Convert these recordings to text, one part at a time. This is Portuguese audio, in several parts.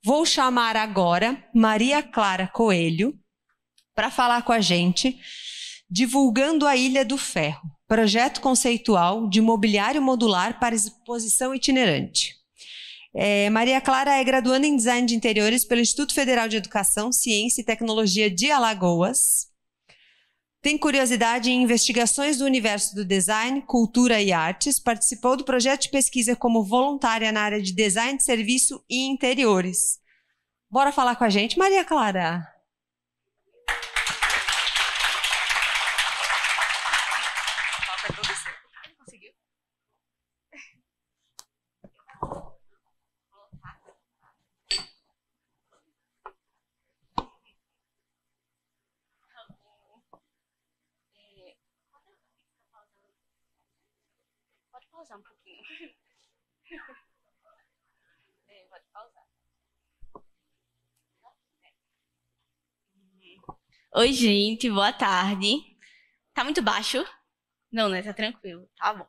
Vou chamar agora Maria Clara Coelho para falar com a gente, divulgando a Ilha do Ferro, projeto conceitual de mobiliário modular para exposição itinerante. Maria Clara é graduanda em Design de Interiores pelo Instituto Federal de Educação, Ciência e Tecnologia de Alagoas. Tem curiosidade em investigações do universo do design, cultura e artes. Participou do projeto de pesquisa como voluntária na área de design de serviço e interiores. Bora falar com a gente, Maria Clara? Pode pausar um pouquinho. Pode pausar. Oi, gente, boa tarde. Tá muito baixo? Não, né? Tá tranquilo. Tá bom.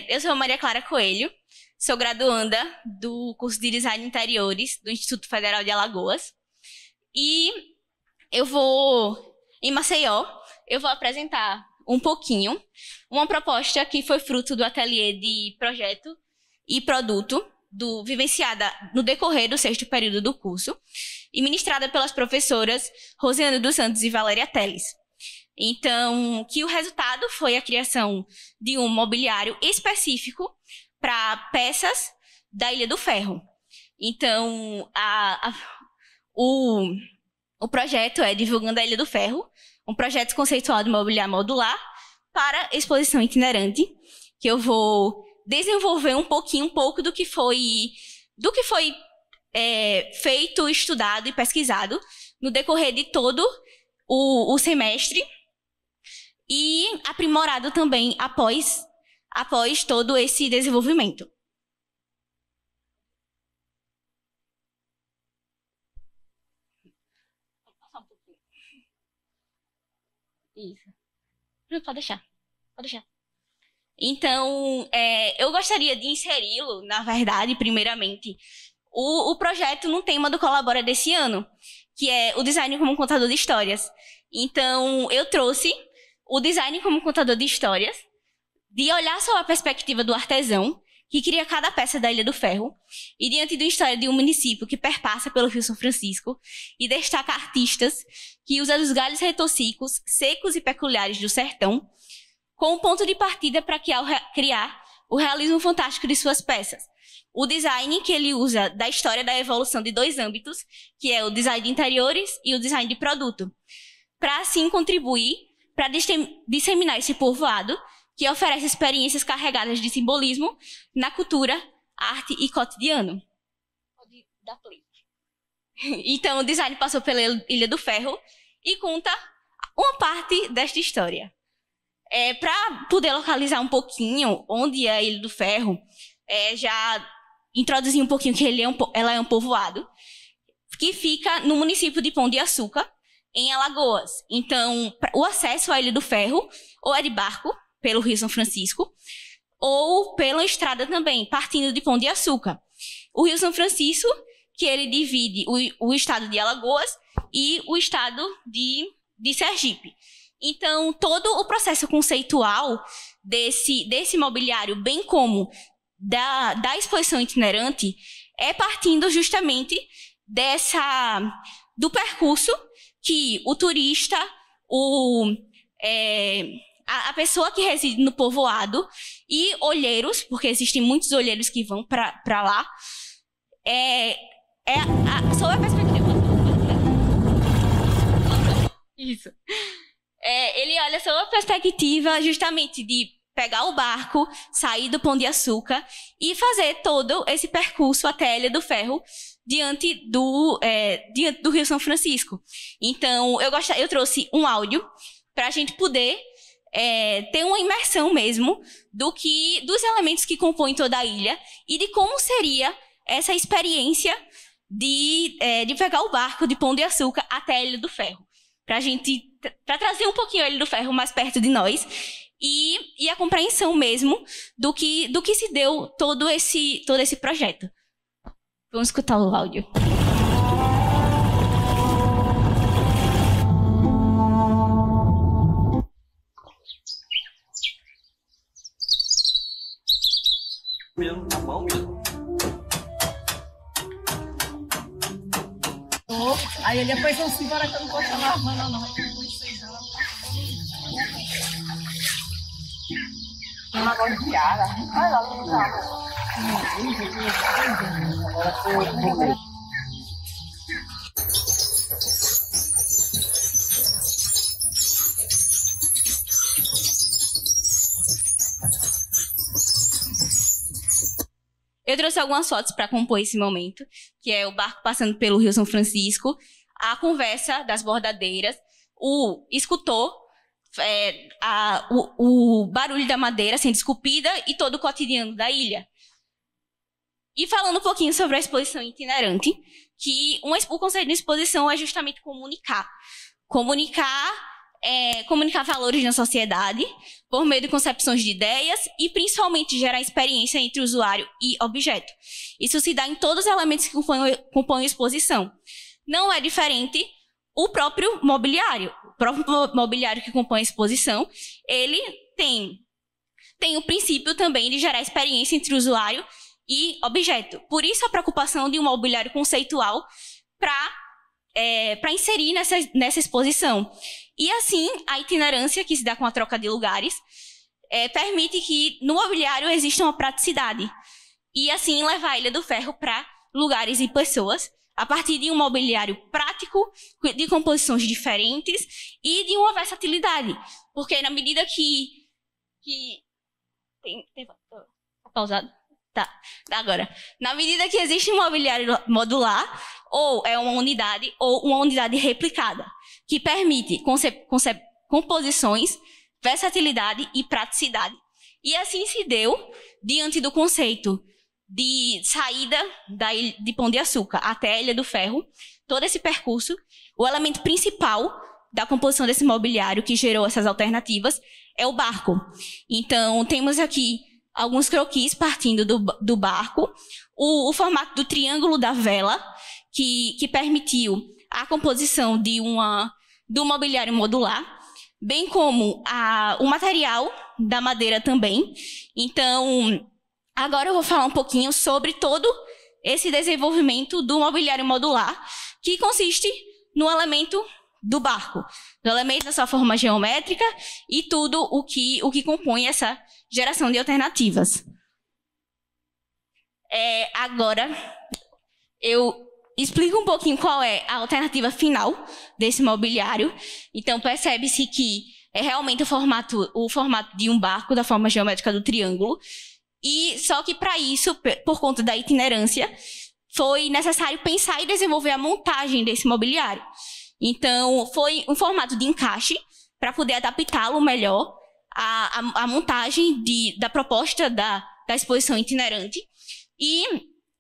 Eu sou Maria Clara Coelho, sou graduanda do curso de Design de Interiores do Instituto Federal de Alagoas. E em Maceió, eu vou apresentar um pouquinho uma proposta que foi fruto do ateliê de projeto e produto vivenciada no decorrer do 6º período do curso e ministrada pelas professoras Rosiane dos Santos e Valéria Teles. Então, que o resultado foi a criação de um mobiliário específico para peças da Ilha do Ferro. Então, o projeto é Divulgando a Ilha do Ferro, um projeto conceitual de mobiliário modular para exposição itinerante, que eu vou desenvolver um pouco do que foi feito, estudado e pesquisado no decorrer de todo o semestre e aprimorado também após todo esse desenvolvimento. Isso. Pode deixar. Então, eu gostaria de inseri-lo, na verdade, primeiramente, o projeto no tema do Colabora desse ano, que é o design como contador de histórias. Então, eu trouxe o design como contador de histórias, de olhar só a perspectiva do artesão, que cria cada peça da Ilha do Ferro, e diante de uma história de um município que perpassa pelo Rio São Francisco, e destaca artistas que usam os galhos retossicos, secos e peculiares do sertão, com um ponto de partida para criar o realismo fantástico de suas peças. O design que ele usa da história da evolução de 2 âmbitos, que é o design de interiores e o design de produto, para assim contribuir para disseminar esse povoado que oferece experiências carregadas de simbolismo na cultura, arte e cotidiano. Pode dar play. Então, o design passou pela Ilha do Ferro e conta uma parte desta história. Para poder localizar um pouquinho onde é a Ilha do Ferro, já introduzir um pouquinho que ela é um povoado, que fica no município de Pão de Açúcar, em Alagoas. Então, o acesso à Ilha do Ferro ou é de barco, pelo Rio São Francisco, ou pela estrada também, partindo de Pão de Açúcar. O Rio São Francisco, que ele divide o estado de Alagoas e o estado de Sergipe. Então, todo o processo conceitual desse mobiliário, bem como da exposição itinerante, é partindo justamente do percurso que o turista, a pessoa que reside no povoado e olheiros, porque existem muitos olheiros que vão para lá, sob a perspectiva. Isso. Ele olha sob a perspectiva justamente de pegar o barco, sair do Pão de Açúcar e fazer todo esse percurso até a Ilha do Ferro diante do Rio São Francisco. Então, eu trouxe um áudio para a gente poder ter uma imersão mesmo dos elementos que compõem toda a ilha e de como seria essa experiência de pegar o barco de Pão de Açúcar até a Ilha do Ferro. Para trazer um pouquinho a Ilha do Ferro mais perto de nós e a compreensão mesmo do que se deu todo esse projeto. Vamos escutar o áudio. Aí ele depois falou assim, bora que eu não vou chamar a Havana, não. Uma golpeada. Vai lá, vamos lá. Eu trouxe algumas fotos para compor esse momento, que é o barco passando pelo Rio São Francisco, a conversa das bordadeiras, o escultor, o barulho da madeira sendo esculpida e todo o cotidiano da ilha. E falando um pouquinho sobre a exposição itinerante, que o conceito de exposição é justamente comunicar. Comunicar valores na sociedade por meio de concepções de ideias e principalmente gerar experiência entre usuário e objeto. Isso se dá em todos os elementos que compõem a exposição. Não é diferente o próprio mobiliário. O próprio mobiliário que compõe a exposição, ele tem o princípio também de gerar experiência entre usuário e objeto. Por isso a preocupação de um mobiliário conceitual para inserir nessa exposição. E assim, a itinerância que se dá com a troca de lugares permite que no mobiliário exista uma praticidade. E assim levar a Ilha do Ferro para lugares e pessoas a partir de um mobiliário prático, de composições diferentes e de uma versatilidade. Porque na medida que pausado? Tá, agora. Na medida que existe um mobiliário modular, ou é uma unidade, ou uma unidade replicada, que permite composições, versatilidade e praticidade. E assim se deu diante do conceito de saída de Pão de Açúcar até a Ilha do Ferro, todo esse percurso, o elemento principal da composição desse mobiliário que gerou essas alternativas é o barco. Então, temos aqui alguns croquis partindo do barco, o formato do triângulo da vela, que permitiu a composição do mobiliário modular, bem como o material da madeira também. Então, agora eu vou falar um pouquinho sobre todo esse desenvolvimento do mobiliário modular, que consiste no elemento do barco, no elemento da sua forma geométrica e tudo o que compõe essa geração de alternativas. Agora, eu explico um pouquinho qual é a alternativa final desse mobiliário. Então, percebe-se que é realmente o formato de um barco, da forma geométrica do triângulo. E só que para isso, por conta da itinerância, foi necessário pensar e desenvolver a montagem desse mobiliário. Então, foi um formato de encaixe para poder adaptá-lo melhor à montagem da proposta da exposição itinerante. E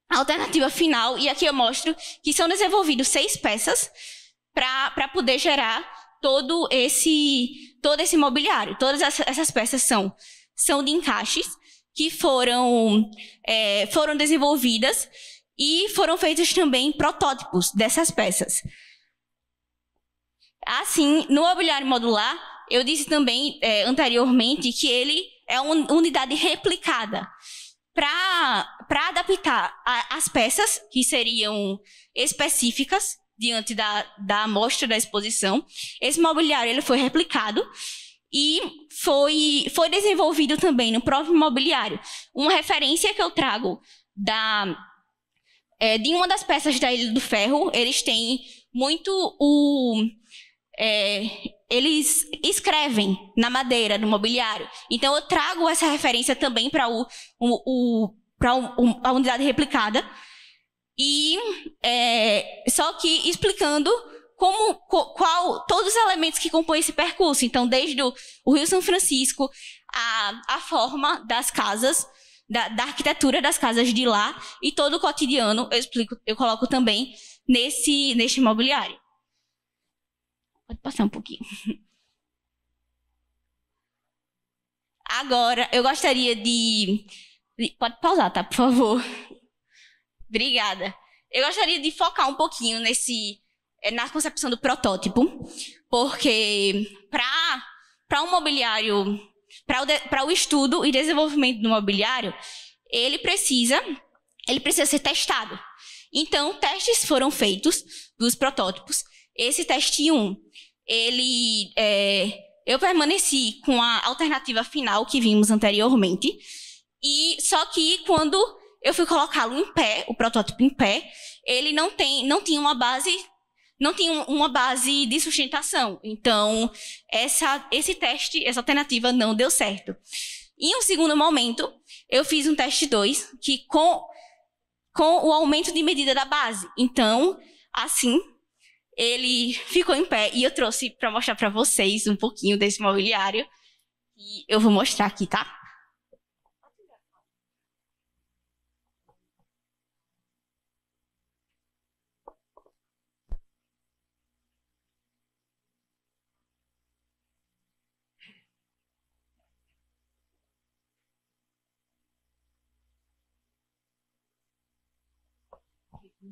a alternativa final, e aqui eu mostro que são desenvolvidas 6 peças para poder gerar todo esse mobiliário. Todas essas peças são de encaixes que foram desenvolvidas e foram feitos também protótipos dessas peças. Assim, no mobiliário modular, eu disse também anteriormente que ele é uma unidade replicada. Para adaptar as peças que seriam específicas diante da amostra da exposição, esse mobiliário ele foi replicado e foi desenvolvido também no próprio mobiliário. Uma referência que eu trago de uma das peças da Ilha do Ferro, eles têm muito eles escrevem na madeira do mobiliário. Então, eu trago essa referência também para a unidade replicada. E só que explicando todos os elementos que compõem esse percurso. Então, desde o Rio São Francisco, a forma das casas, da arquitetura das casas de lá e todo o cotidiano, eu coloco também neste mobiliário. Pode passar um pouquinho. Agora, eu gostaria de... Pode pausar, tá? Por favor. Obrigada. eu gostaria de focar um pouquinho na concepção do protótipo, porque para um mobiliário, para o estudo e desenvolvimento do mobiliário, ele precisa ser testado. Então, testes foram feitos dos protótipos. Esse teste 1, eu permaneci com a alternativa final que vimos anteriormente, e só que quando eu fui colocá-lo em pé, o protótipo em pé, ele não tinha uma base de sustentação. Então, esse teste, essa alternativa não deu certo. Em um segundo momento, eu fiz um teste 2, que com o aumento de medida da base. Então, assim, ele ficou em pé. E eu trouxe para mostrar para vocês um pouquinho desse mobiliário. E eu vou mostrar aqui, tá?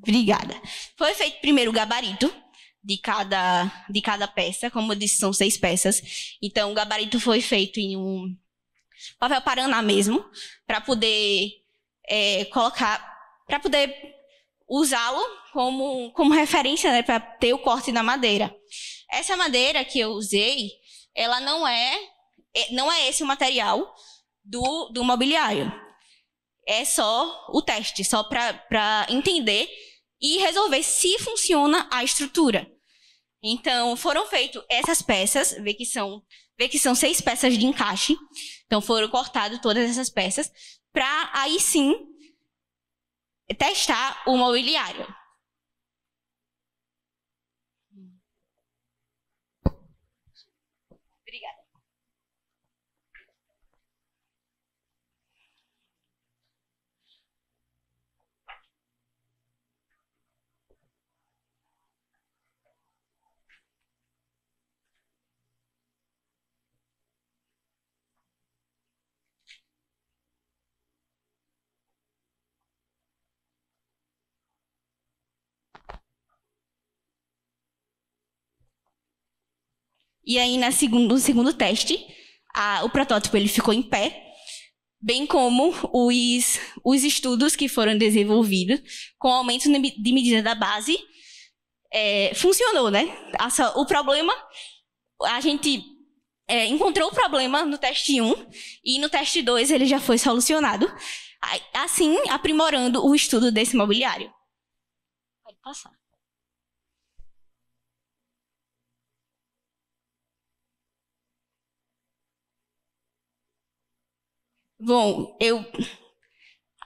Obrigada. Foi feito primeiro o gabarito de cada peça. Como eu disse, são 6 peças. Então, o gabarito foi feito em um papel paraná mesmo, para poder para poder usá-lo como referência, né, para ter o corte da madeira. Essa madeira que eu usei, ela não é esse o material do mobiliário. É só o teste, só para entender e resolver se funciona a estrutura. Então, foram feitas essas peças, vê que são 6 peças de encaixe. Então, foram cortadas todas essas peças, para aí sim testar o mobiliário. Obrigada. E aí, no segundo teste, o protótipo ele ficou em pé, bem como os estudos que foram desenvolvidos com o aumento de medida da base, funcionou, né? O problema, a gente encontrou o problema no teste 1 e no teste 2 ele já foi solucionado, assim aprimorando o estudo desse mobiliário. Pode passar. Bom, eu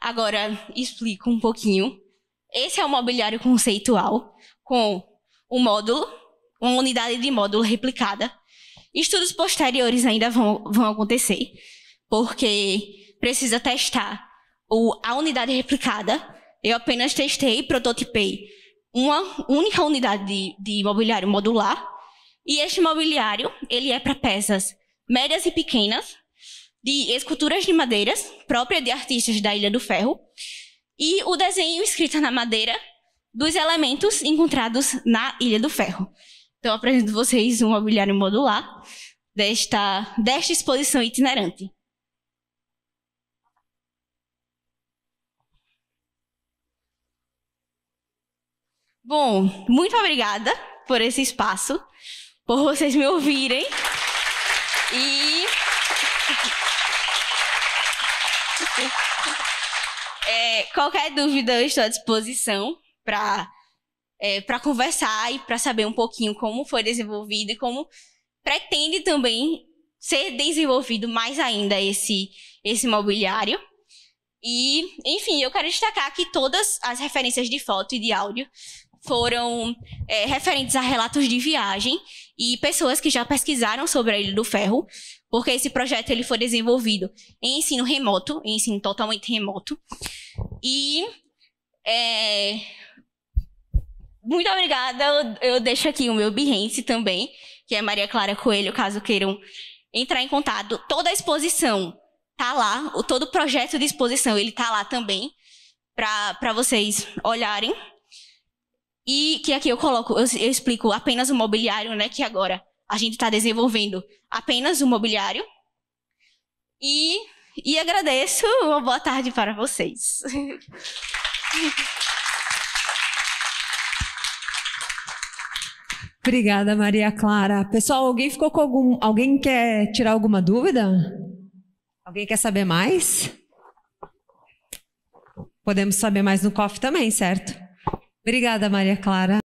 agora explico um pouquinho. Esse é o mobiliário conceitual, com um módulo, uma unidade de módulo replicada. Estudos posteriores ainda vão acontecer, porque precisa testar a unidade replicada. Eu apenas testei e prototipei uma única unidade de mobiliário modular. E este mobiliário, ele é para peças médias e pequenas, de esculturas de madeiras, própria de artistas da Ilha do Ferro, e o desenho escrito na madeira dos elementos encontrados na Ilha do Ferro. Então, apresento a vocês um mobiliário modular desta exposição itinerante. Bom, muito obrigada por esse espaço, por vocês me ouvirem. E qualquer dúvida, eu estou à disposição para conversar e para saber um pouquinho como foi desenvolvido e como pretende também ser desenvolvido mais ainda esse mobiliário. E, enfim, eu quero destacar que todas as referências de foto e de áudio foram referentes a relatos de viagem e pessoas que já pesquisaram sobre a Ilha do Ferro, porque esse projeto ele foi desenvolvido em ensino remoto, em ensino totalmente remoto. E muito obrigada. Eu deixo aqui o meu Behance também, que é Maria Clara Coelho, caso queiram entrar em contato. Toda a exposição tá lá, todo o projeto de exposição ele tá lá também, para vocês olharem. E que aqui eu explico apenas o mobiliário, né? Que agora a gente está desenvolvendo apenas o mobiliário. E agradeço. Uma boa tarde para vocês. Obrigada, Maria Clara. Pessoal, alguém quer tirar alguma dúvida? Alguém quer saber mais? Podemos saber mais no COF também, certo? Obrigada, Maria Clara.